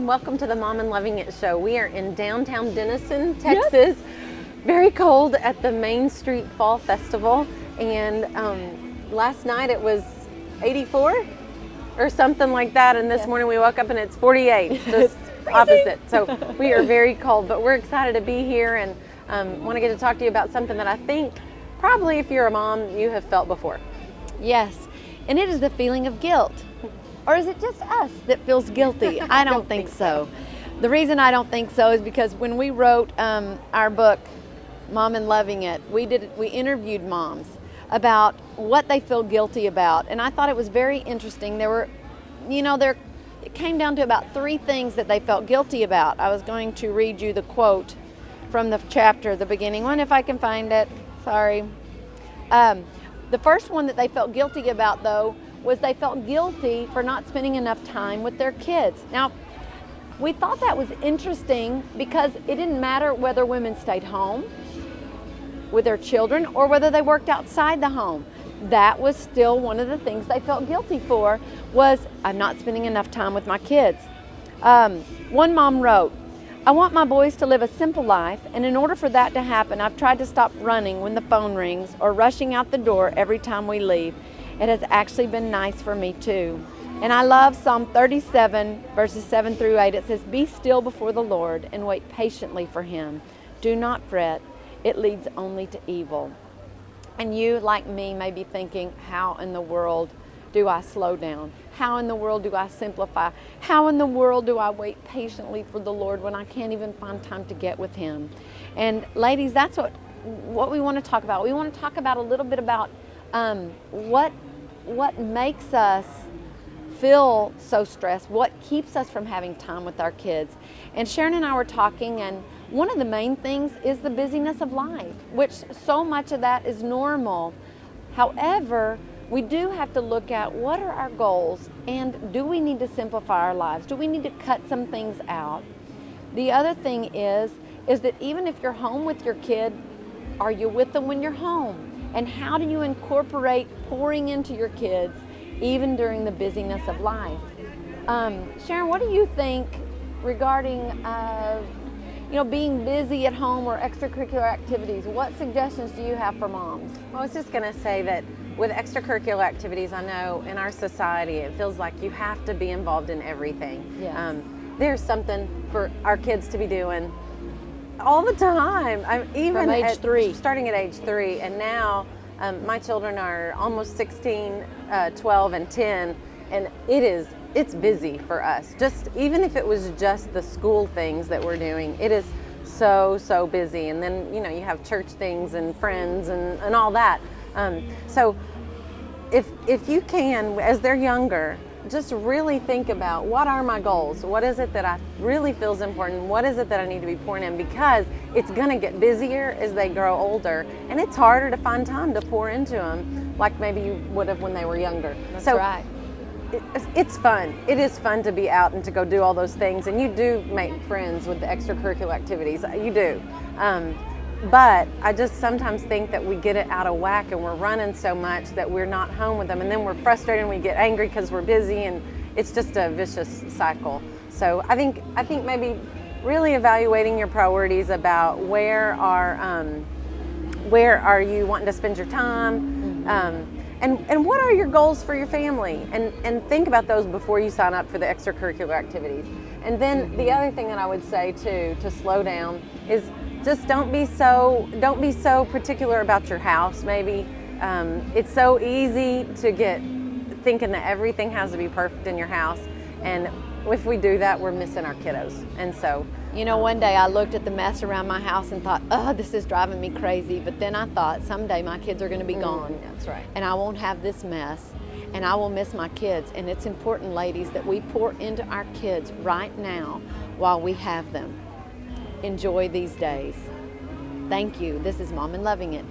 and welcome to the Mom and Loving It show. We are in downtown Denison, Texas. Yes. Very cold at the Main Street Fall Festival, and last night it was 84 or something like that, and this morning we woke up and it's 48, just opposite. So we are very cold, but we're excited to be here and want to get to talk to you about something that I think probably if you're a mom you have felt before. Yes, and it is the feeling of guilt. Or is it just us that feels guilty? I don't think so. The reason I don't think so is because when we wrote our book, Mom and Loving It, we interviewed moms about what they feel guilty about, and I thought it was very interesting. It came down to about 3 things that they felt guilty about. I was going to read you the quote from the chapter, the beginning one, if I can find it. Sorry. The first one that they felt guilty about, though, was they felt guilty for not spending enough time with their kids. Now, we thought that was interesting because it didn't matter whether women stayed home with their children or whether they worked outside the home. That was still one of the things they felt guilty for, was I'm not spending enough time with my kids. One mom wrote, I want my boys to live a simple life, and in order for that to happen, I've tried to stop running when the phone rings or rushing out the door every time we leave. It has actually been nice for me too. And I love Psalm 37, verses 7 through 8. It says, be still before the Lord and wait patiently for him. Do not fret. It leads only to evil. And you, like me, may be thinking, how in the world do I slow down? How in the world do I simplify? How in the world do I wait patiently for the Lord when I can't even find time to get with him? And ladies, that's what we want to talk about. We want to talk about a little bit about what makes us feel so stressed, what keeps us from having time with our kids. And Sharon and I were talking, and one of the main things is the busyness of life, which so much of that is normal. However, we do have to look at what are our goals, and do we need to simplify our lives? Do we need to cut some things out? The other thing is that even if you're home with your kid, are you with them when you're home? And how do you incorporate pouring into your kids even during the busyness of life? Sharon, what do you think regarding being busy at home or extracurricular activities? What suggestions do you have for moms? Well, I was just going to say that with extracurricular activities, I know in our society it feels like you have to be involved in everything. Yes. There's something for our kids to be doing all the time. Even from age 3. Starting at age 3, and now my children are almost 16, 12, and 10, and it's busy for us. Just even if it was just the school things that we're doing, it is so busy. And then you have church things and friends and all that. So if you can, as they're younger, just really think about what are my goals? What is it that I really feel is important? What is it that I need to be pouring in? Because it's going to get busier as they grow older, and it's harder to find time to pour into them like maybe you would have when they were younger. That's right. It's fun. It is fun to be out and to go do all those things, and you do make friends with the extracurricular activities. You do. But I just sometimes think that we get it out of whack and we're running so much that we're not home with them, and then we're frustrated and we get angry because we're busy, and it's just a vicious cycle. So I think maybe really evaluating your priorities about where are you wanting to spend your time, and what are your goals for your family, and think about those before you sign up for the extracurricular activities. And then the other thing that I would say too, to slow down, is just don't be so particular about your house. Maybe it's so easy to get thinking that everything has to be perfect in your house, and if we do that, we're missing our kiddos. And so one day I looked at the mess around my house and thought, oh, this is driving me crazy. But then I thought, someday my kids are going to be gone. That's right. And I won't have this mess, and I will miss my kids. And it's important, ladies, that we pour into our kids right now while we have them. Enjoy these days. Thank you. This is Mom and Loving It.